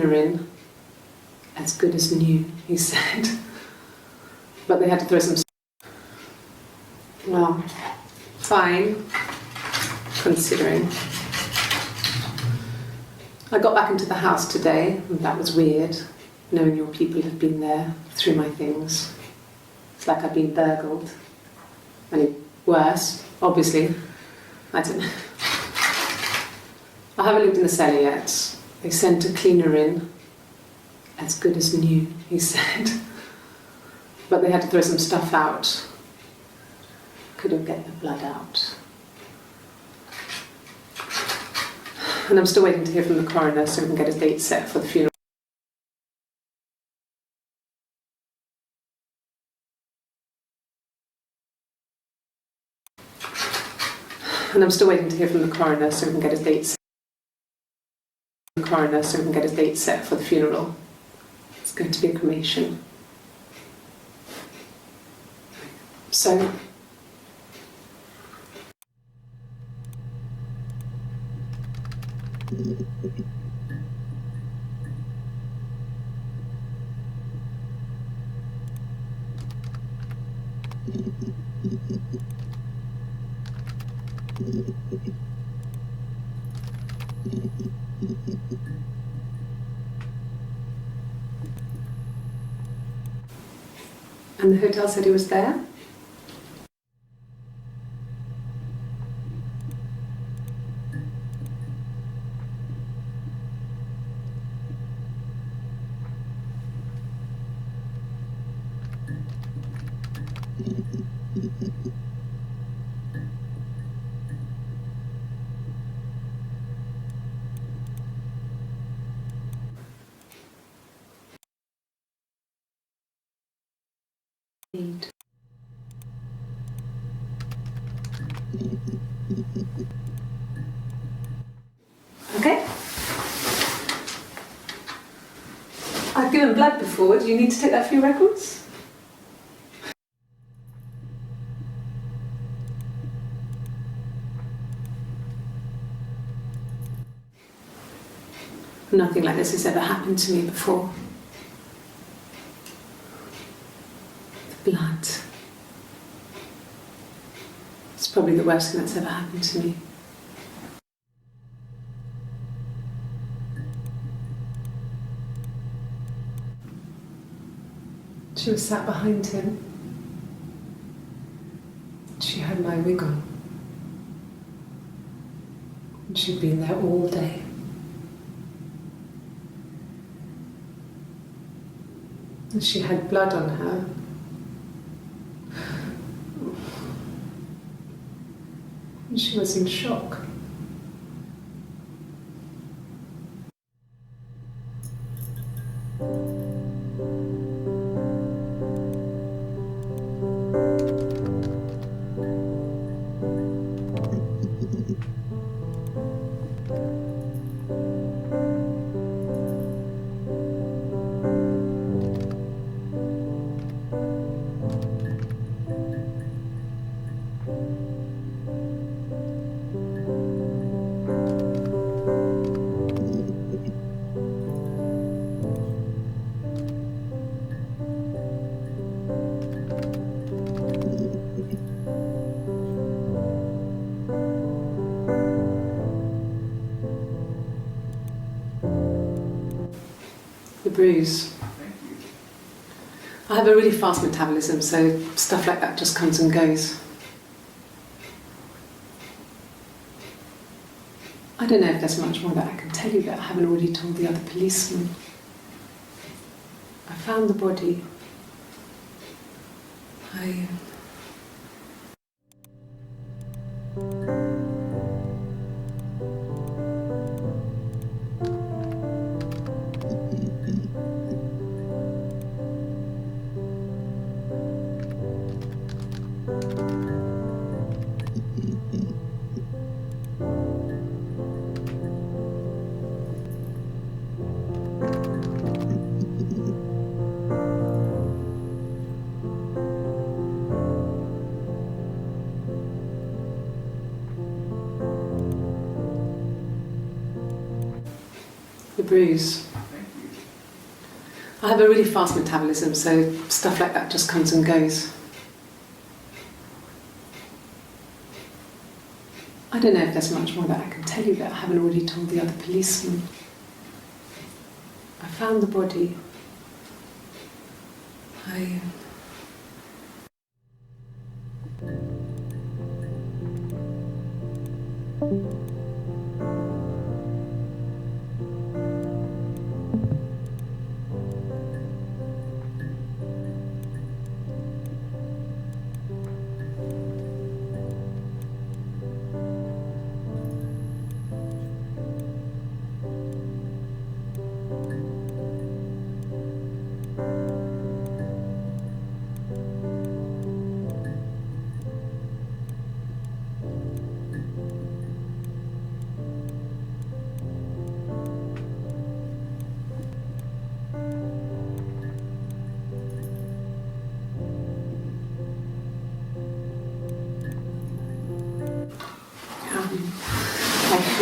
in as good as new, he said. But they had to throw some... Well, fine, considering. I got back into the house today, and that was weird, knowing your people have been there through my things. It's like I've been burgled. I mean, worse, obviously. I don't know. I haven't lived in the cellar yet. They sent a cleaner in, as good as new, he said. But they had to throw some stuff out. Couldn't get the blood out. And I'm still waiting to hear from the coroner so we can get a date set for the funeral. And I'm still waiting to hear from the coroner so we can get a date set. For the funeral. It's going to be a cremation. So and the hotel said he was there? Okay. I've given blood before. Do you need to take that for your records? Nothing like this has ever happened to me before. The blood. It's probably the worst thing that's ever happened to me. She was sat behind him. She had my wig on. And she'd been there all day. And she had blood on her. And she was in shock. The bruise. I have a really fast metabolism, so stuff like that just comes and goes. I don't know if there's much more that I can tell you that I haven't already told the other policemen. I found the body. The bruise. I have a really fast metabolism, so stuff like that just comes and goes. I don't know if there's much more that I can tell you that I haven't already told the other policemen. I found the body. I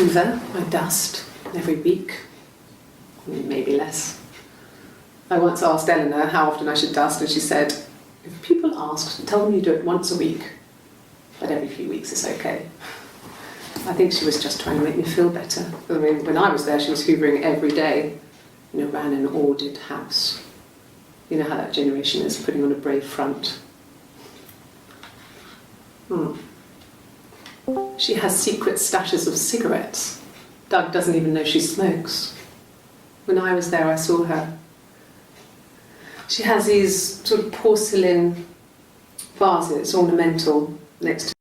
hoover, I dust every week, maybe less. I once asked Eleanor how often I should dust, and she said, if people ask, tell them you do it once a week, but every few weeks is okay. I think she was just trying to make me feel better. I mean, when I was there, she was hoovering every day, ran an ordered house. You know how that generation is, putting on a brave front. She has secret stashes of cigarettes. Doug doesn't even know she smokes. When I was there, I saw her. She has these sort of porcelain vases, ornamental, next to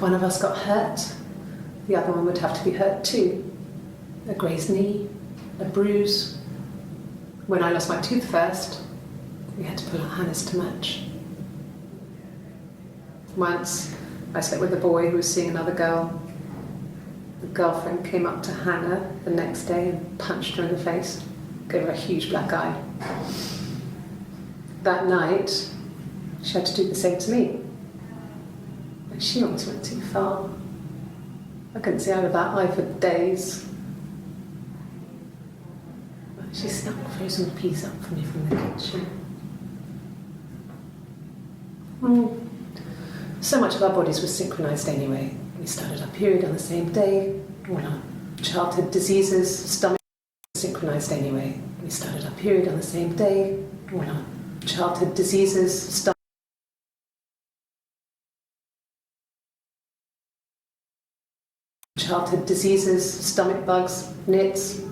one of us got hurt, the other one would have to be hurt too. A grazed knee, a bruise. When I lost my tooth first, we had to pull out Hannah's to match. Once, I slept with a boy who was seeing another girl. The girlfriend came up to Hannah the next day and punched her in the face, gave her a huge black eye. That night, she had to do the same to me. She almost went too far. I couldn't see out of that eye for days. She snapped frozen peas up for me from the kitchen. So much of our bodies was synchronised anyway. We started our period on the same day. All our childhood diseases, stomach synchronised anyway. We started our period on the same day. All our childhood diseases, stomach childhood diseases, stomach bugs, nits.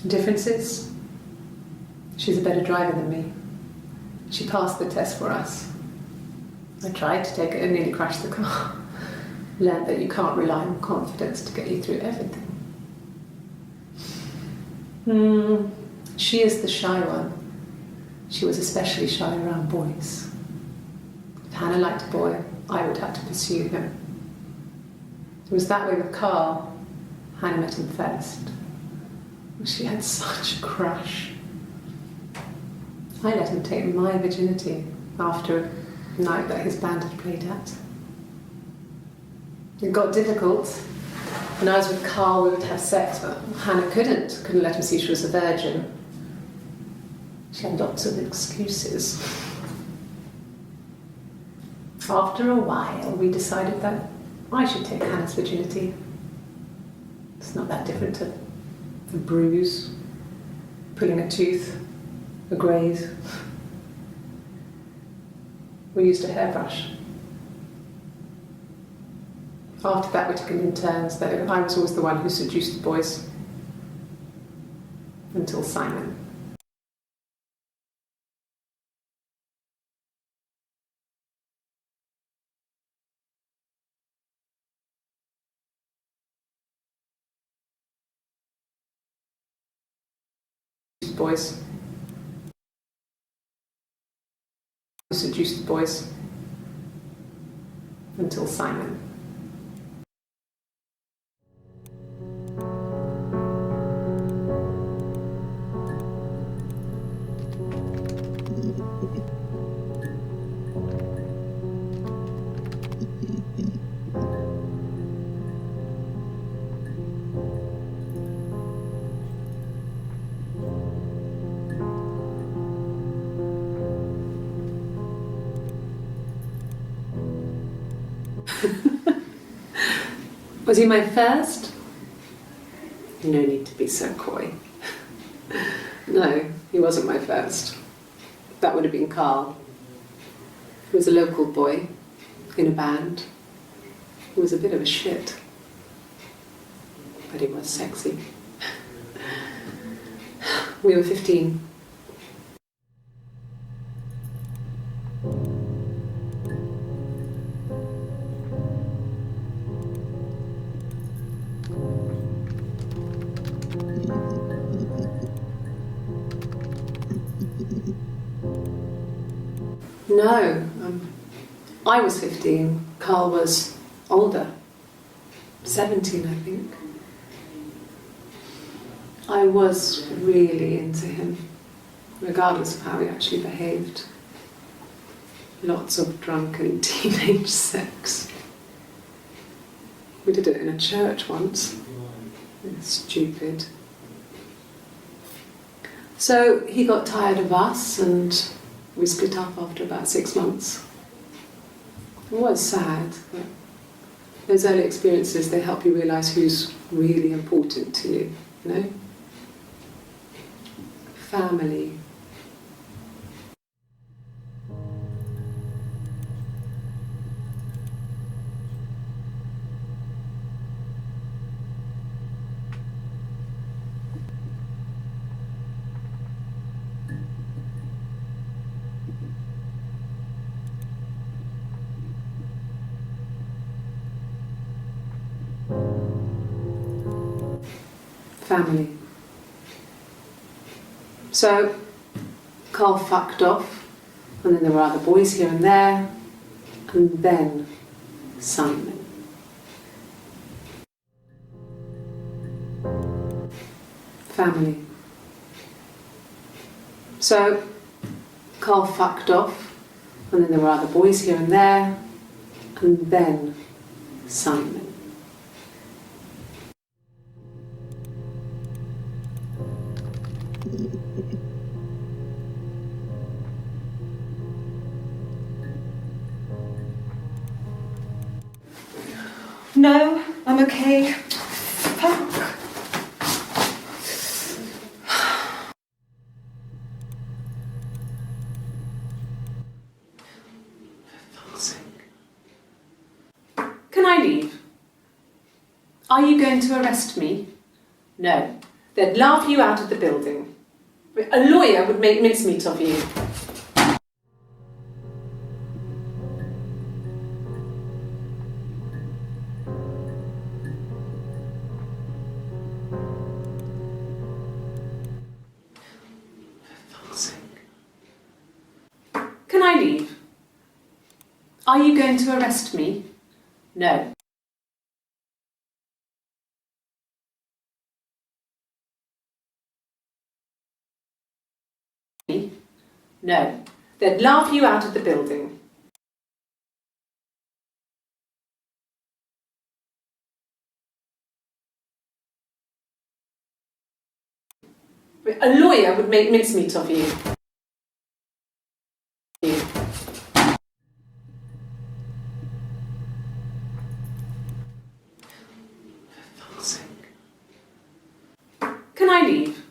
Differences? She's a better driver than me. She passed the test for us. I tried to take it and nearly crashed the car. Learned that you can't rely on confidence to get you through everything. She is the shy one. She was especially shy around boys. If Hannah liked a boy, I would have to pursue him. It was that way with Carl. Hannah met him first. She had such a crush. I let him take my virginity after a night that his band had played at. It got difficult. When I was with Carl, we would have sex, but Hannah couldn't let him see she was a virgin. She had lots of excuses. After a while, we decided that I should take Hannah's virginity. It's not that different to a bruise, pulling a tooth, a graze. We used a hairbrush. After that, we took it in turns, though. I was always the one who seduced the boys. Until Simon. Boys. Seduced the boys. Until Simon. Was he my first? No need to be so coy. No, he wasn't my first. That would have been Carl. He was a local boy in a band. He was a bit of a shit. But he was sexy. We were 15. No, I was 15. Carl was older, 17, I think. I was really into him, regardless of how he actually behaved. Lots of drunken teenage sex. We did it in a church once. Stupid. So he got tired of us and we split up after about 6 months. It was sad, but those early experiences, they help you realise who's really important to you, you know? Family. Family. So, Carl fucked off, and then there were other boys here and there, and then Simon. Family. So, Carl fucked off, and then there were other boys here and there, and then Simon. No, I'm okay. Fuck. Can I leave? Are you going to arrest me? No. They'd laugh you out of the building. A lawyer would make mincemeat of you. Can I leave? Are you going to arrest me? No. No. They'd laugh you out of the building. A lawyer would make mincemeat of you. Can I leave?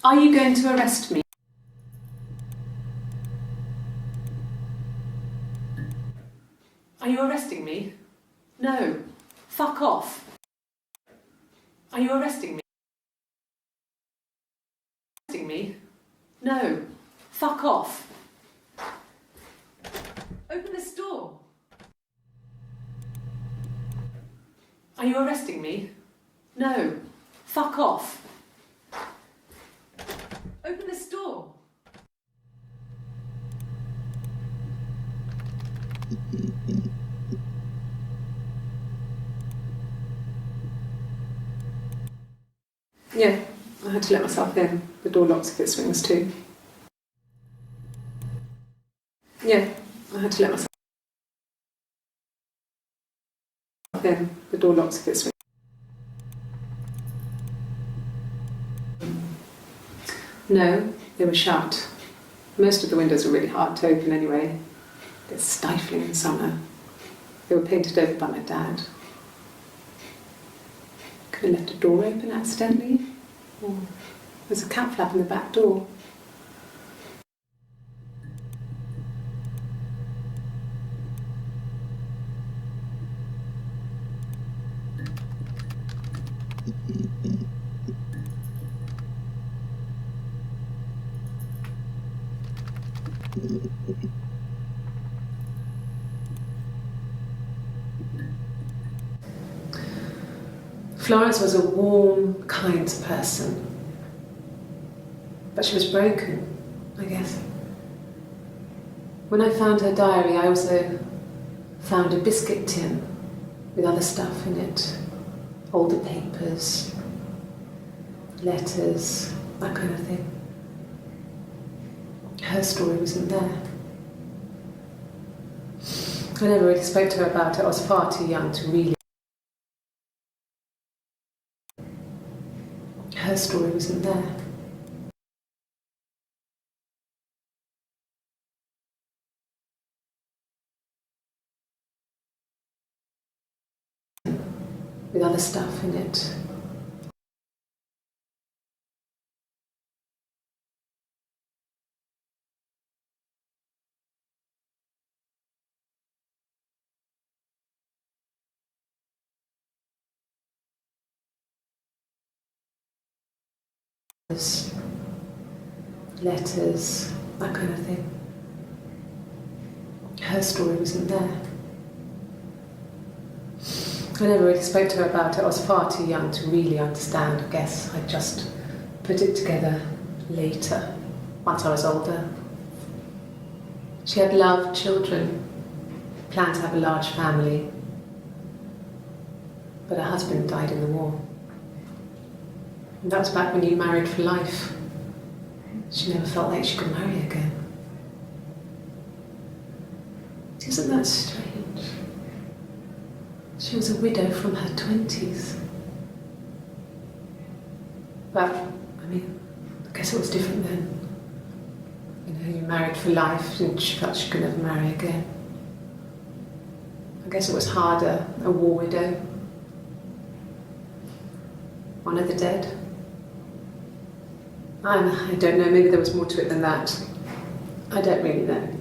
Are you going to arrest me? Are you arresting me? No. Fuck off. Are you arresting me? Arresting me? No. Fuck off. Open this door. Are you arresting me? No. Fuck off. Open this door. Yeah, I had to let myself in. The door locks if it swings too. Yeah, I had to let myself in. The door locks if it swings. No, they were shut. Most of the windows were really hard to open anyway. They're stifling in summer. They were painted over by my dad. Could have left a door open accidentally. Or there's a cat flap in the back door. Florence was a warm, kind person. But she was broken, I guess. When I found her diary, I also found a biscuit tin with other stuff in it. Older papers, letters, that kind of thing. Her story wasn't there. I never really spoke to her about it. I was far too young to really. Her story wasn't there. With other stuff in it. Letters, that kind of thing. Her story wasn't there. I never really spoke to her about it. I was far too young to really understand. I guess I just put it together later, once I was older. She had loved children, planned to have a large family, but her husband died in the war. And that was back when you married for life. She never felt like she could marry again. Isn't that strange? She was a widow from her 20s. But, I mean, I guess it was different then. You know, you married for life and she felt she could never marry again. I guess it was harder, a war widow. One of the dead. I don't know, maybe there was more to it than that. I don't really know.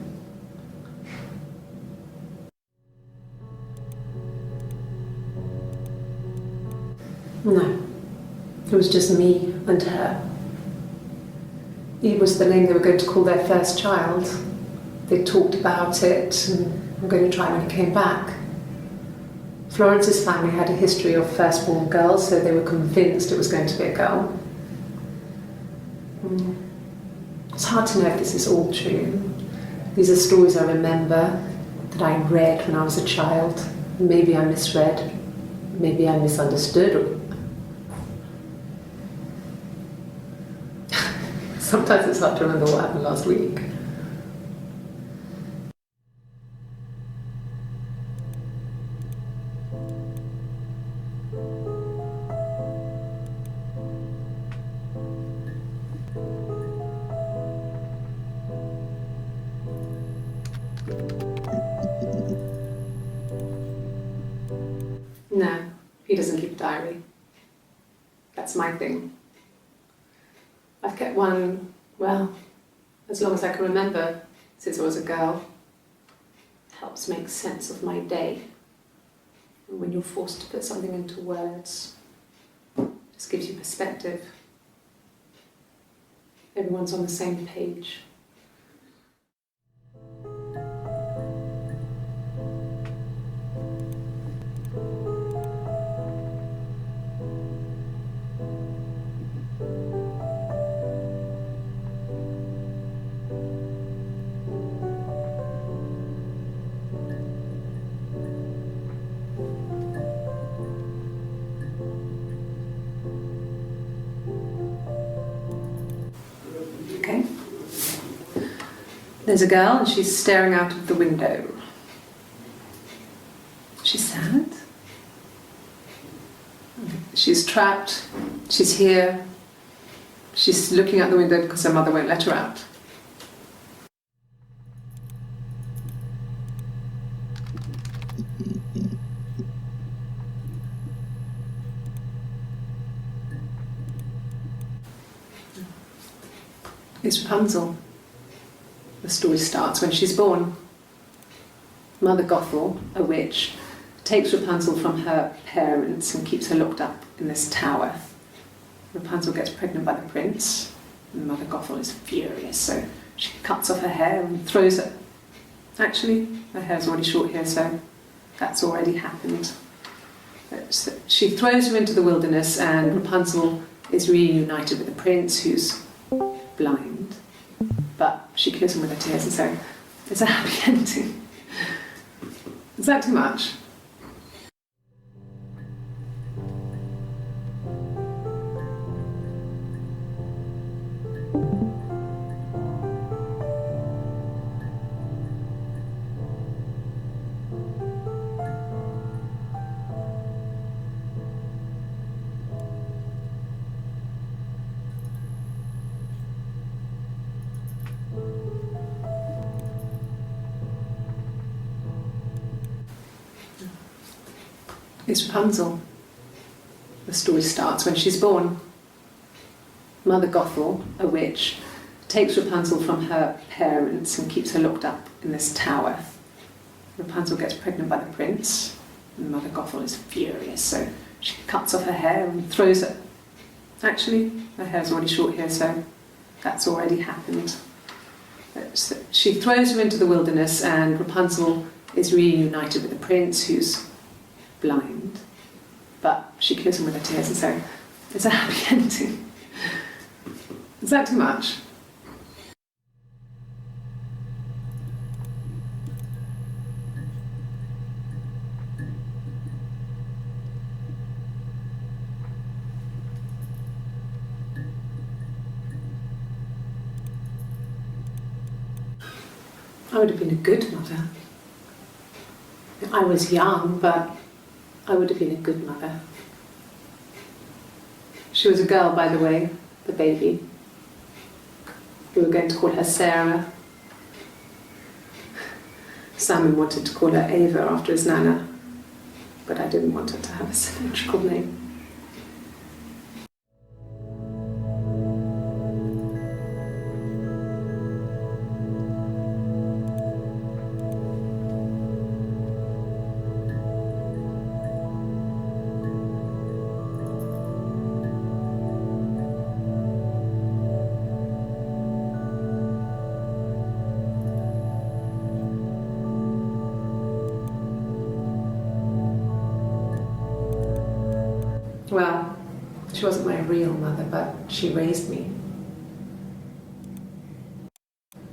No, it was just me and her. Eve was the name they were going to call their first child. They talked about it and were going to try when he came back. Florence's family had a history of firstborn girls, so they were convinced it was going to be a girl. It's hard to know if this is all true. These are stories I remember, that I read when I was a child. Maybe I misread, maybe I misunderstood. Sometimes it's hard to remember what happened last week. He doesn't keep a diary. That's my thing. I've kept one, well, as long as I can remember, since I was a girl. It helps make sense of my day. And when you're forced to put something into words, it just gives you perspective. Everyone's on the same page. Okay. There's a girl and she's staring out of the window. She's sad. She's trapped. She's here. She's looking out the window because her mother won't let her out. It's Rapunzel. The story starts when she's born. Mother Gothel, a witch, takes Rapunzel from her parents and keeps her locked up in this tower. Rapunzel gets pregnant by the prince, and Mother Gothel is furious, so she cuts off her hair and throws it. Actually, her hair's already short here, so that's already happened. So she throws her into the wilderness, and Rapunzel is reunited with the prince, who's blind, but she kills him with her tears, and so it's a happy ending. Is that too much? It's Rapunzel. The story starts when she's born. Mother Gothel, a witch, takes Rapunzel from her parents and keeps her locked up in this tower. Rapunzel gets pregnant by the prince, and Mother Gothel is furious, so she cuts off her hair and throws it. Actually, her hair's already short here, so that's already happened. So she throws her into the wilderness, and Rapunzel is reunited with the prince, who's blind, but she kills him with her tears, and so it's a happy ending. Is that too much? I would have been a good mother. I was young, but I would have been a good mother. She was a girl, by the way, the baby. We were going to call her Sarah. Simon wanted to call her Ava after his nana, but I didn't want her to have a symmetrical name. Well, she wasn't my real mother, but she raised me.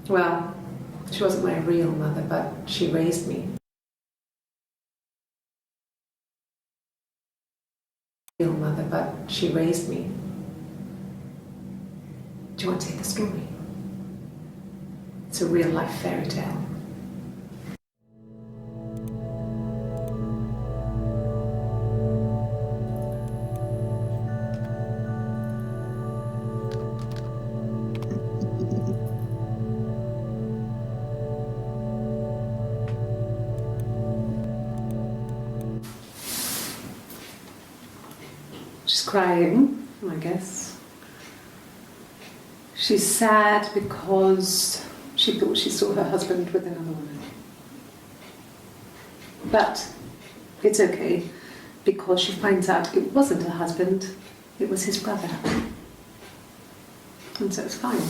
Well, she wasn't my real mother, but she raised me. Real mother, but she raised me. Do you want to hear the story? It's a real life fairy tale. She's crying, I guess. She's sad because she thought she saw her husband with another woman. But it's okay, because she finds out it wasn't her husband, it was his brother. And so it's fine.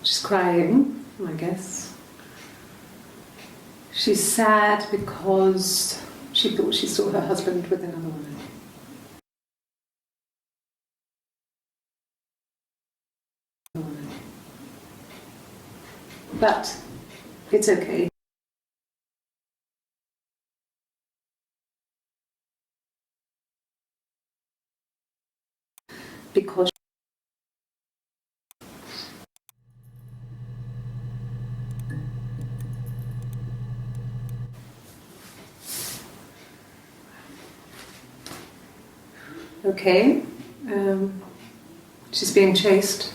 She's crying, I guess. She's sad because she thought she saw her husband with another woman. But it's okay. Because okay, she's being chased.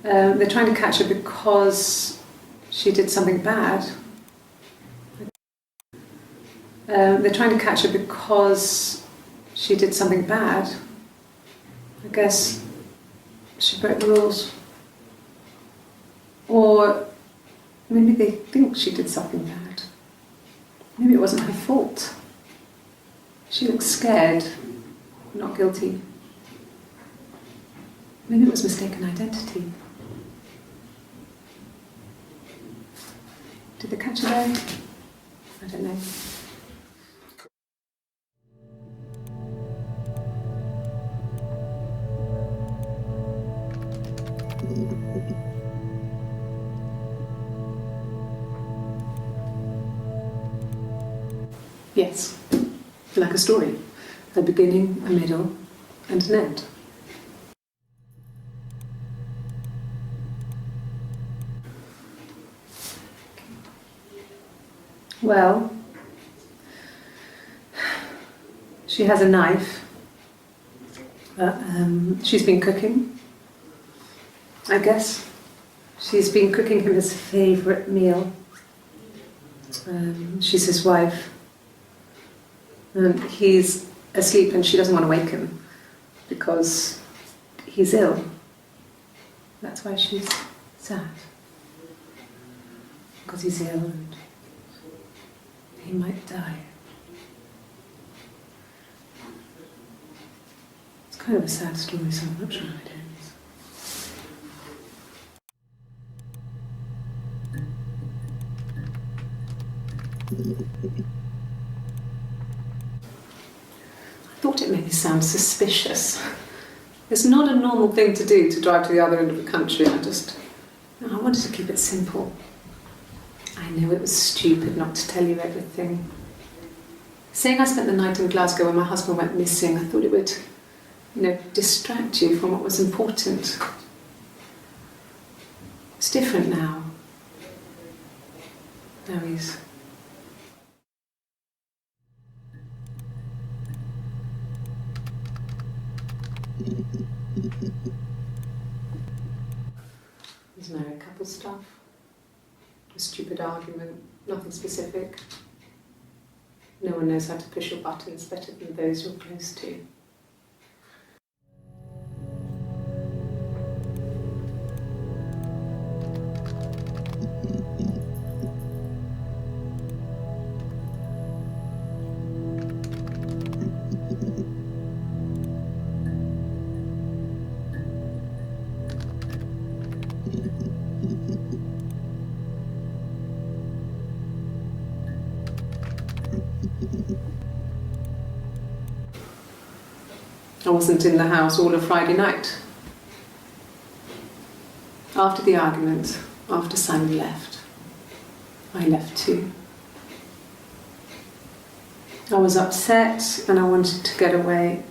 They're trying to catch her because she did something bad. They're trying to catch her because she did something bad. I guess she broke the rules. Or maybe they think she did something bad. Maybe it wasn't her fault. She looks scared, not guilty. Maybe it was mistaken identity. Did they catch her there? I don't know. Yes, like a story. A beginning, a middle, and an end. Well, she has a knife. She's been cooking, I guess. She's been cooking him his favourite meal. She's his wife. And he's asleep and she doesn't want to wake him because he's ill. That's why she's sad. Because he's ill and he might die. It's kind of a sad story, so I'm not sure how it ends. I thought it made me sound suspicious. It's not a normal thing to do, to drive to the other end of the country. I wanted to keep it simple. I know it was stupid not to tell you everything. Saying I spent the night in Glasgow when my husband went missing, I thought it would, distract you from what was important. It's different now. Now he's... There's married couple stuff. A stupid argument, nothing specific. No one knows how to push your buttons better than those you're close to. I wasn't in the house all of Friday night. After the argument, after Simon left, I left too. I was upset and I wanted to get away.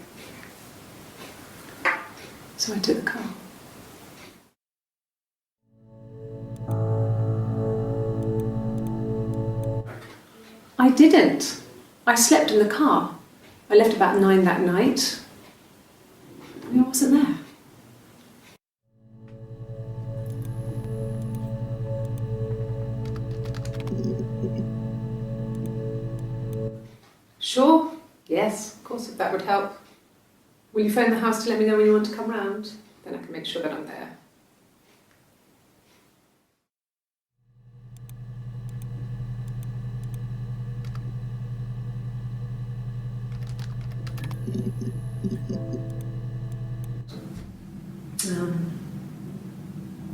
So I took the car. I didn't. I slept in the car. I left about 9 that night. I wasn't there. Sure. Yes, of course, if that would help. Will you phone the house to let me know when you want to come round? Then I can make sure that I'm there.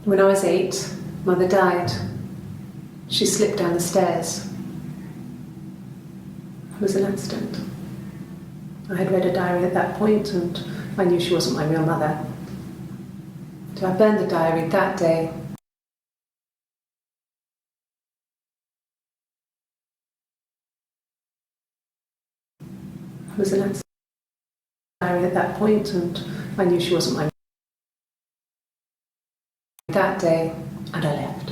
When I was 8, Mother died. She slipped down the stairs. It was an accident. I had read a diary at that point and I knew she wasn't my real mother. So I burned the diary that day. It was an accident. Diary at that point and I knew she wasn't my that day, and I left.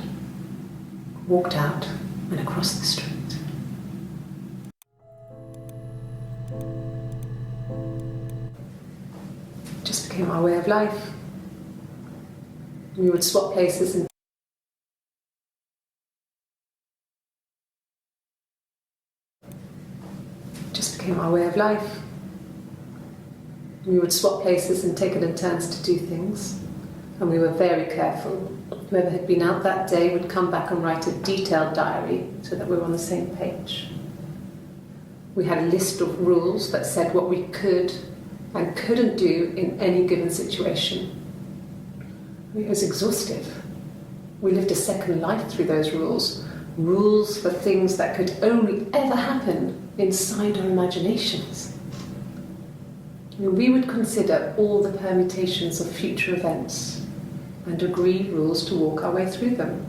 Walked out and across the street. It just became our way of life. We would swap places and it just became our way of life. We would swap places and take it in turns to do things. And we were very careful. Whoever had been out that day would come back and write a detailed diary so that we were on the same page. We had a list of rules that said what we could and couldn't do in any given situation. It was exhaustive. We lived a second life through those rules. Rules for things that could only ever happen inside our imaginations. We would consider all the permutations of future events and agree rules to walk our way through them.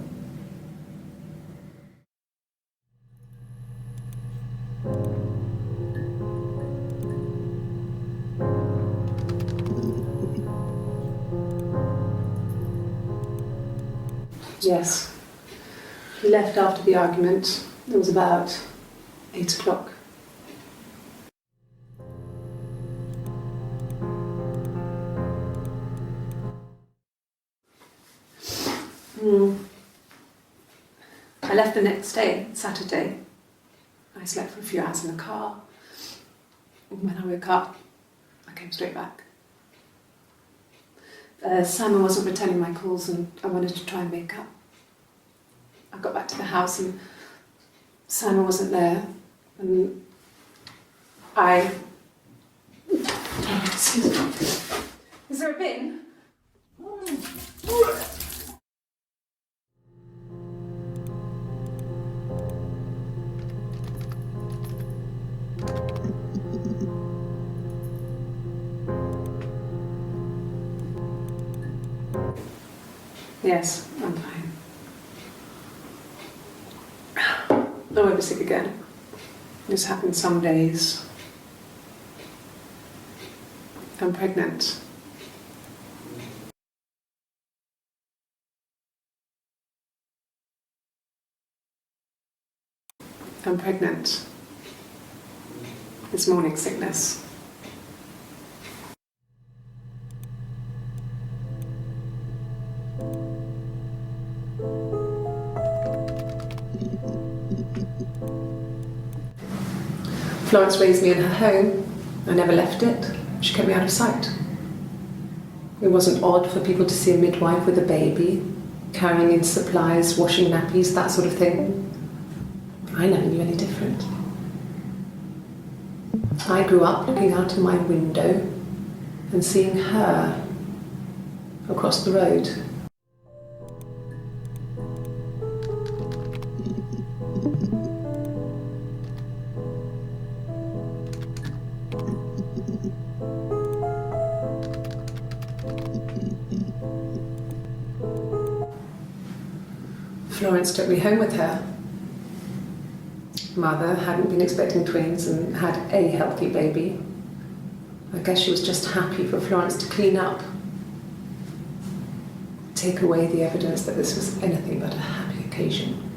Yes, he left after the argument. It was about 8 o'clock. I left the next day, Saturday. I slept for a few hours in the car. When I woke up, I came straight back. Simon wasn't returning my calls and I wanted to try and make up. I got back to the house and Simon wasn't there and excuse me. Is there a bin? Yes, I'm fine. I won't be sick again. This happens some days. I'm pregnant. I'm pregnant. It's morning sickness. Florence raised me in her home. I never left it. She kept me out of sight. It wasn't odd for people to see a midwife with a baby, carrying in supplies, washing nappies, that sort of thing. I never knew any different. I grew up looking out of my window and seeing her across the road. Florence took me home with her. Mother hadn't been expecting twins and had a healthy baby. I guess she was just happy for Florence to clean up, take away the evidence that this was anything but a happy occasion.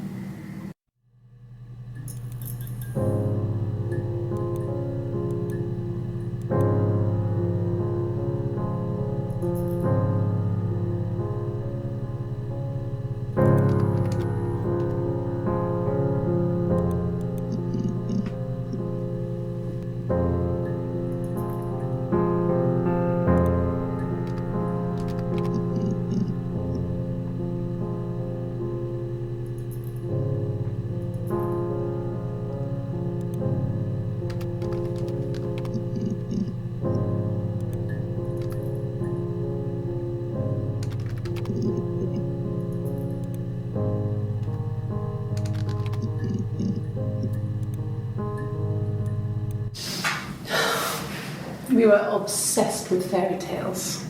We were obsessed with fairy tales.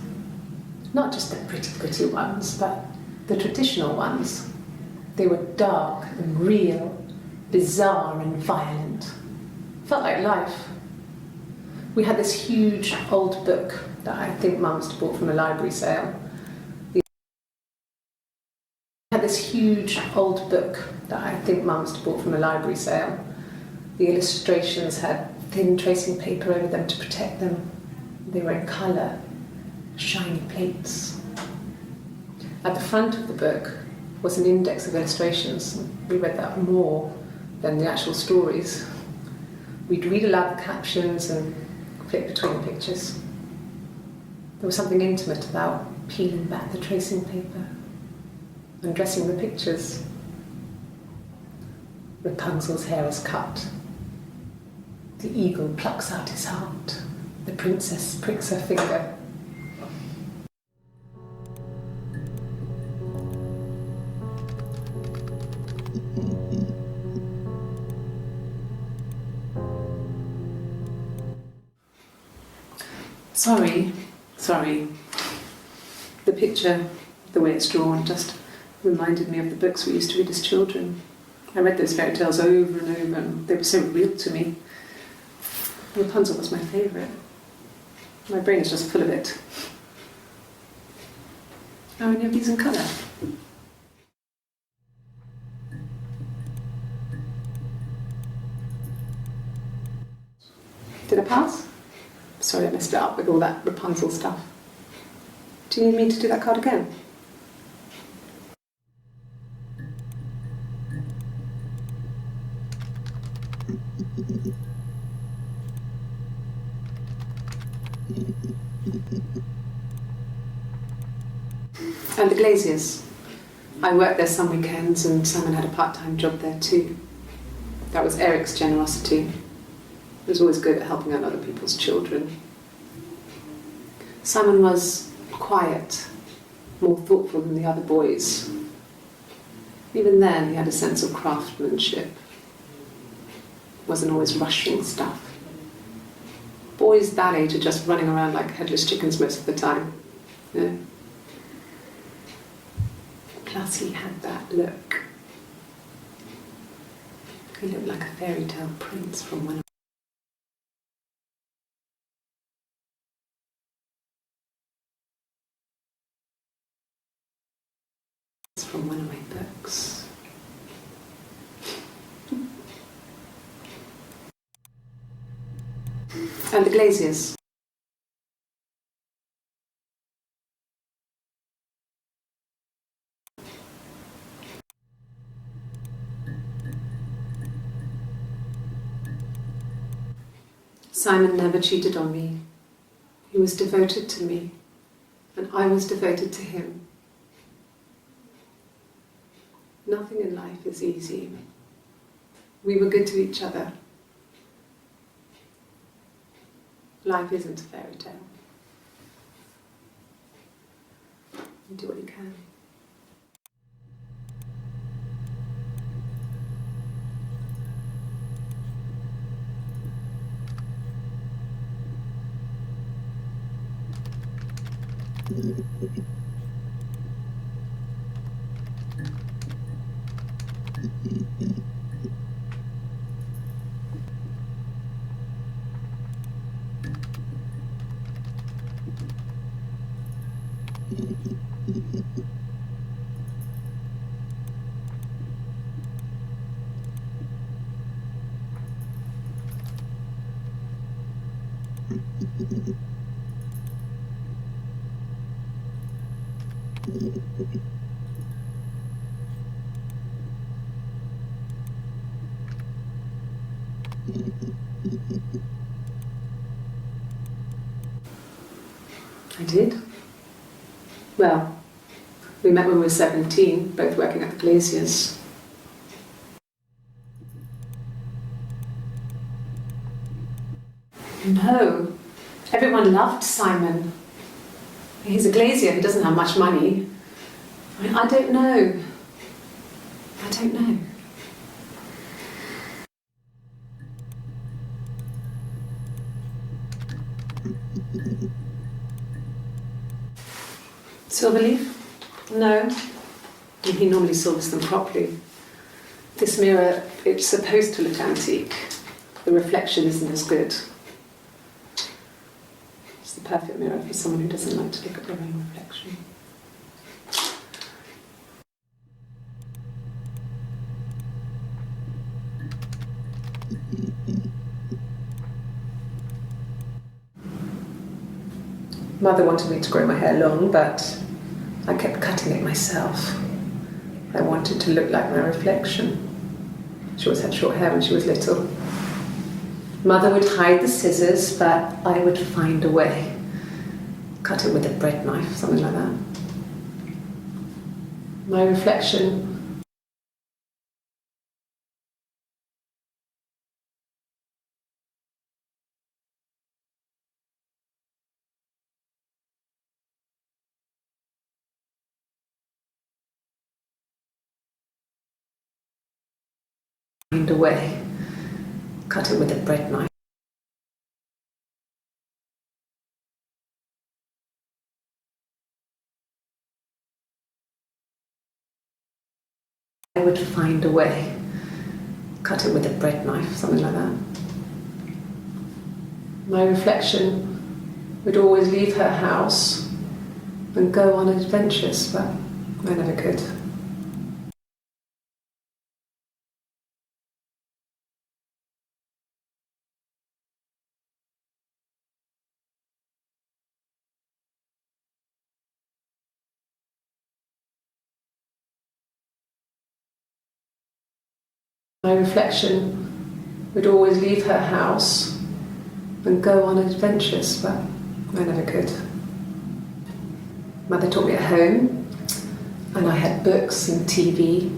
Not just the pretty ones, but the traditional ones. They were dark and real, bizarre and violent. Felt like life. We had this huge old book that I think Mum must have bought from a library sale. We had this huge old book that I think Mum must have bought from a library sale. The illustrations had thin tracing paper over them to protect them. They were in colour, shiny plates. At the front of the book was an index of illustrations. We read that more than the actual stories. We'd read aloud the captions and flip between the pictures. There was something intimate about peeling back the tracing paper, undressing the pictures. Rapunzel's hair is cut. The eagle plucks out his heart. The princess pricks her finger. Sorry. The picture, the way it's drawn, just reminded me of the books we used to read as children. I read those fairy tales over and over, and they were so real to me. Rapunzel was my favourite. My brain is just full of it. Are any of these in colour? Did I pass? Sorry, I messed it up with all that Rapunzel stuff. Do you need me to do that card again? And the Glaziers. I worked there some weekends and Simon had a part-time job there too. That was Eric's generosity. He was always good at helping out other people's children. Simon was quiet, more thoughtful than the other boys. Even then, he had a sense of craftsmanship. Wasn't always rushing stuff. Boys that age are just running around like headless chickens most of the time. Yeah. Plus, he had that look. He looked like a fairy tale prince from one of my books. And the Glaziers. Simon never cheated on me. He was devoted to me, and I was devoted to him. Nothing in life is easy. We were good to each other. Life isn't a fairy tale. You do what you can. I did. Well, we met when we were 17, both working at the Glaziers. No, everyone loved Simon. He's a Glazier, he doesn't have much money. I don't know. I don't know. Silver leaf? No. He normally silvers them properly. This mirror, it's supposed to look antique. The reflection isn't as good. It's the perfect mirror for someone who doesn't like to look at their own reflection. Mother wanted me to grow my hair long, but I kept cutting it myself. I wanted to look like my reflection. She always had short hair when she was little. Mother would hide the scissors, but I would find a way. Cut it with a bread knife, something like that. My reflection. Find a way. Cut it with a bread knife. I would find a way. Cut it with a bread knife, something like that. My reflection would always leave her house and go on adventures, but I never could. My reflection would always leave her house and go on adventures, but I never could. Mother taught me at home, and I had books and TV.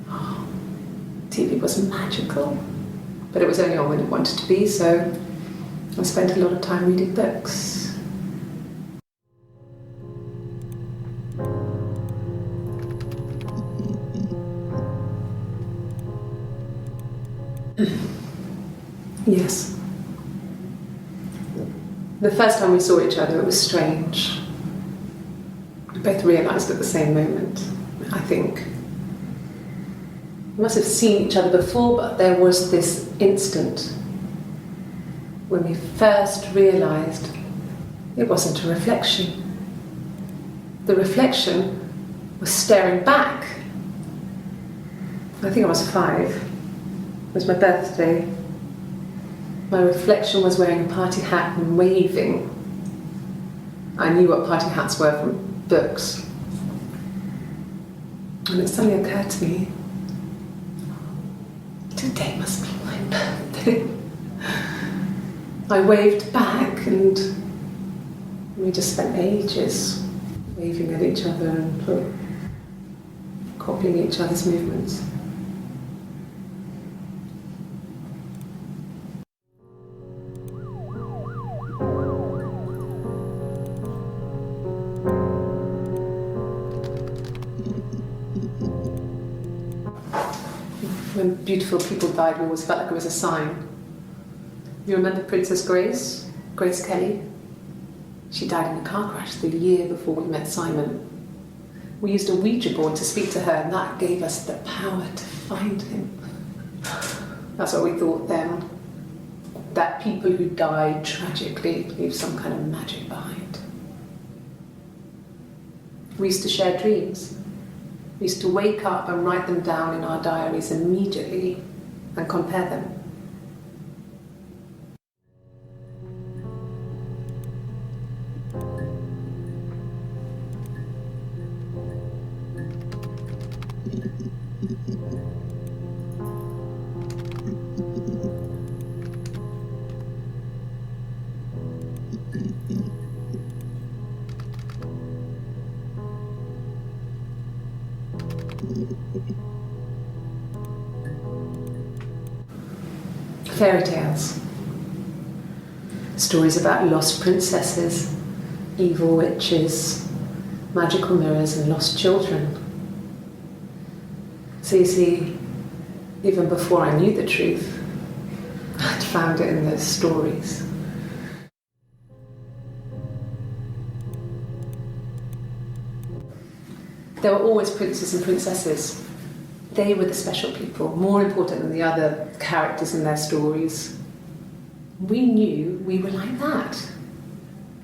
Oh, TV was magical, but it was only on when it wanted to be, so I spent a lot of time reading books. Yes. The first time we saw each other, it was strange. We both realised at the same moment, I think. We must have seen each other before, but there was this instant when we first realised it wasn't a reflection. The reflection was staring back. I think I was 5. It was my birthday. My reflection was wearing a party hat and waving. I knew what party hats were from books. And it suddenly occurred to me, today must be my birthday. I waved back and we just spent ages waving at each other and copying each other's movements. When beautiful people died, we always felt like it was a sign. You remember Princess Grace? Grace Kelly? She died in a car crash the year before we met Simon. We used a Ouija board to speak to her, and that gave us the power to find him. That's what we thought then. That people who died tragically leave some kind of magic behind. We used to share dreams. We used to wake up and write them down in our diaries immediately and compare them. Fairy tales. Stories about lost princesses, evil witches, magical mirrors and lost children. So you see, even before I knew the truth, I'd found it in those stories. There were always princes and princesses. They were the special people, more important than the other characters in their stories. We knew we were like that.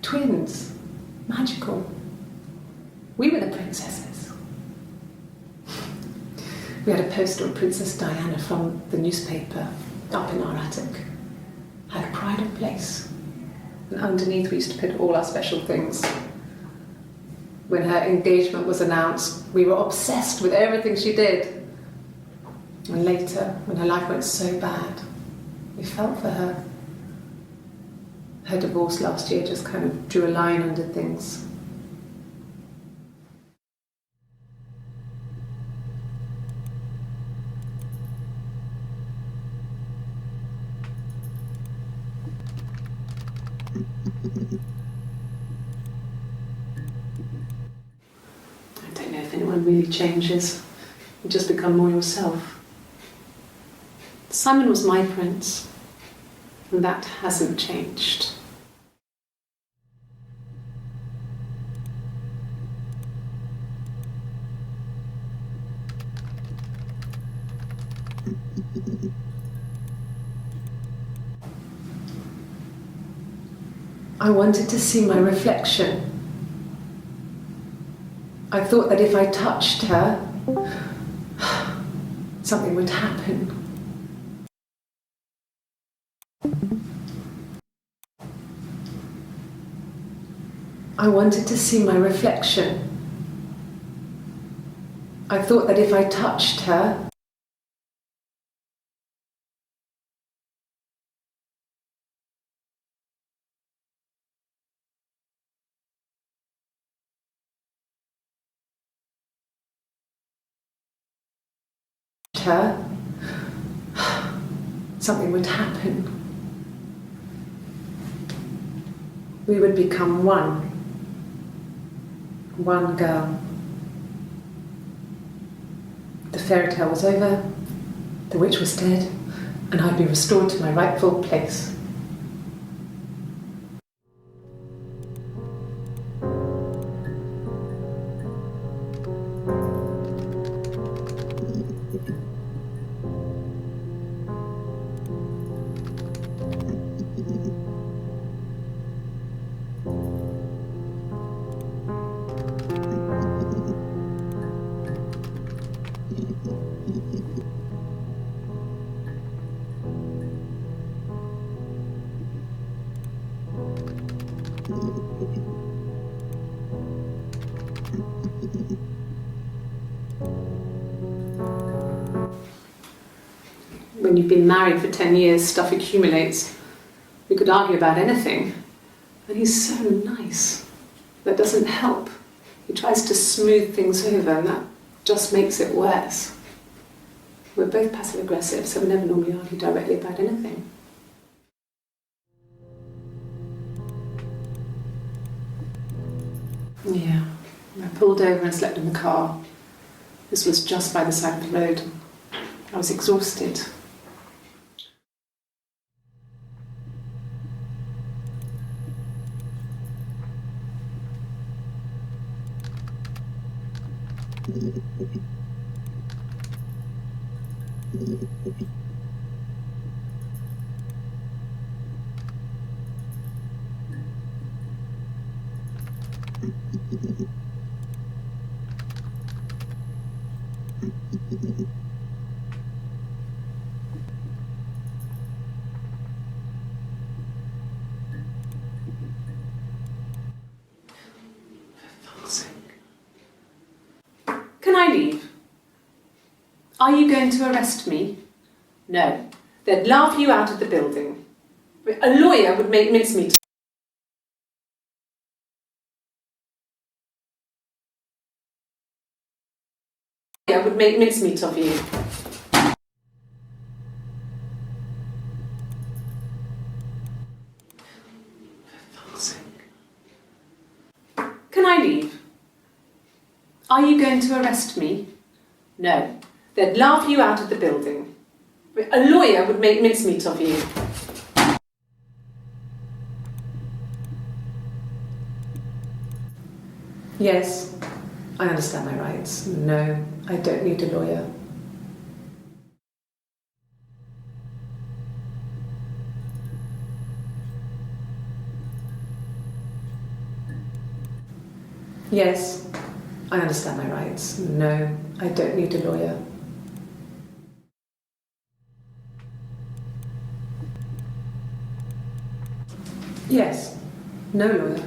Twins. Magical. We were the princesses. We had a poster of Princess Diana from the newspaper up in our attic. Had pride of place. And underneath we used to put all our special things. When her engagement was announced, we were obsessed with everything she did. And later, when her life went so bad, we felt for her. Her divorce last year just kind of drew a line under things. I don't know if anyone really changes. You just become more yourself. Simon was my prince, and that hasn't changed. I wanted to see my reflection. I thought that if I touched her, something would happen. I wanted to see my reflection. I thought that if I touched her, something would happen. We would become one girl. The fairy tale was over, the witch was dead, and I'd be restored to my rightful place. When you've been married for 10 years, stuff accumulates. We could argue about anything. And he's so nice. That doesn't help. He tries to smooth things over, and that just makes it worse. We're both passive-aggressive, so we never normally argue directly about anything. Yeah. I pulled over and slept in the car. This was just by the side of the road. I was exhausted. Can I leave? Are you going to arrest me? No. They'd laugh you out of the building. A lawyer would make mincemeat. A lawyer would make mincemeat of you. Can I leave? Are you going to arrest me? No. They'd laugh you out of the building. A lawyer would make mincemeat of you. Yes, I understand my rights. No, I don't need a lawyer. Yes, I understand my rights. No, I don't need a lawyer. Yes, no lawyer.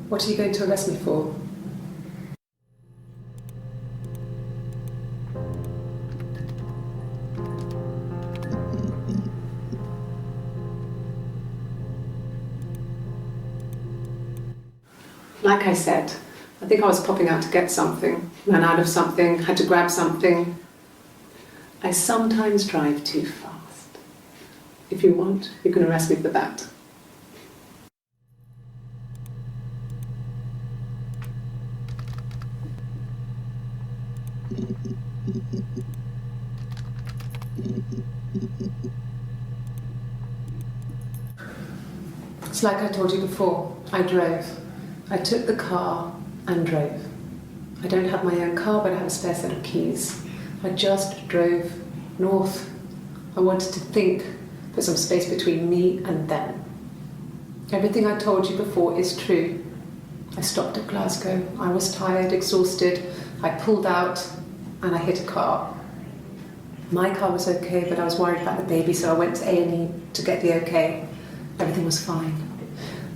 What are you going to arrest me for? Like I said, I think I was popping out to get something, ran out of something, had to grab something. I sometimes drive too fast. If you want, you can arrest me for that. It's like I told you before, I drove. I took the car and drove. I don't have my own car, but I have a spare set of keys. I just drove north. I wanted to think, put some space between me and them. Everything I told you before is true. I stopped at Glasgow. I was tired, exhausted. I pulled out and I hit a car. My car was okay, but I was worried about the baby, so I went to A&E to get the okay. Everything was fine.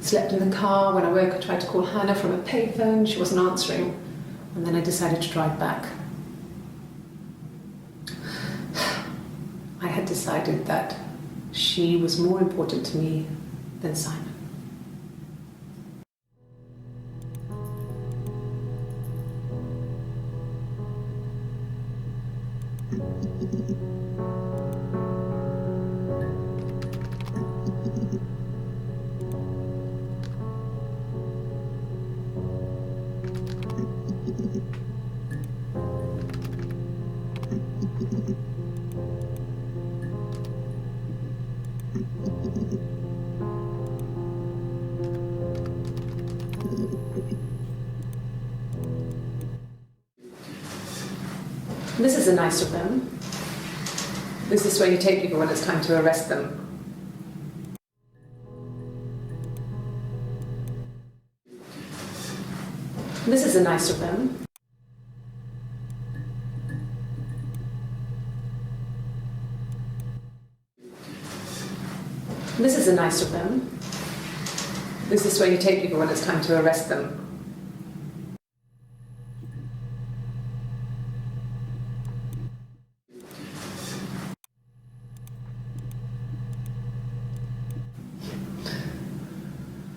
Slept in the car. When I woke, I tried to call Hannah from a payphone. She wasn't answering. And then I decided to drive back. I had decided that she was more important to me than Simon. This is nice of them. This is where you take people when it's time to arrest them. This is nice of them. This is nice of them. This is where you take people when it's time to arrest them.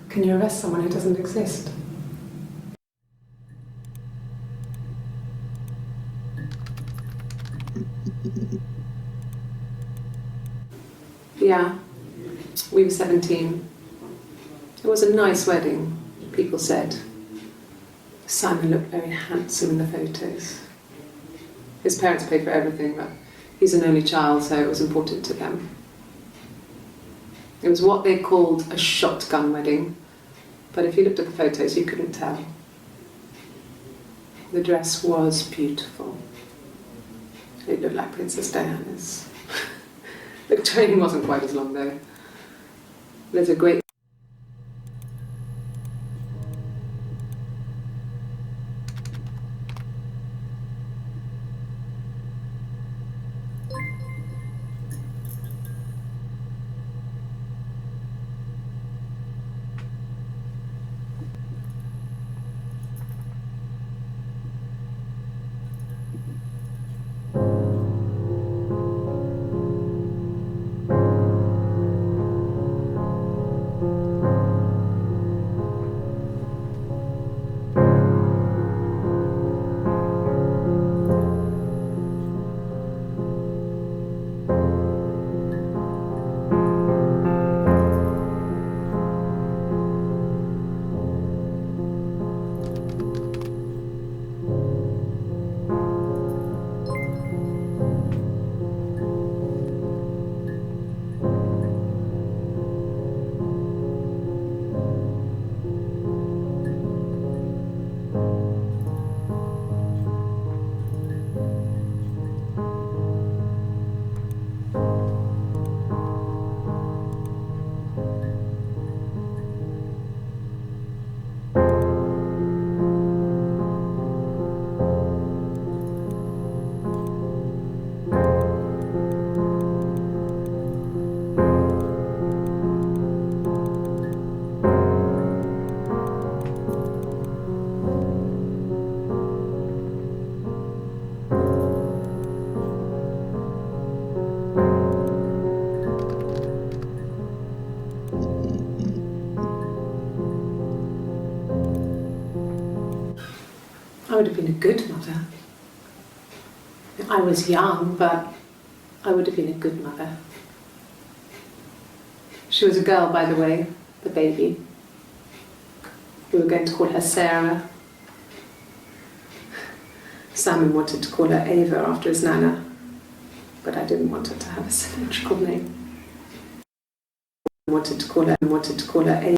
Can you arrest someone who doesn't exist? Yeah, we were 17. It was a nice wedding, people said. Simon looked very handsome in the photos. His parents paid for everything, but he's an only child, so it was important to them. It was what they called a shotgun wedding, but if you looked at the photos, you couldn't tell. The dress was beautiful. It looked like Princess Diana's. The train wasn't quite as long though. There's a great would have been a good mother. I was young, but I would have been a good mother. She was a girl, by the way, the baby. We were going to call her Sarah. Simon wanted to call her Ava after his nana, but I didn't want her to have a symmetrical name. I wanted to call her Ava.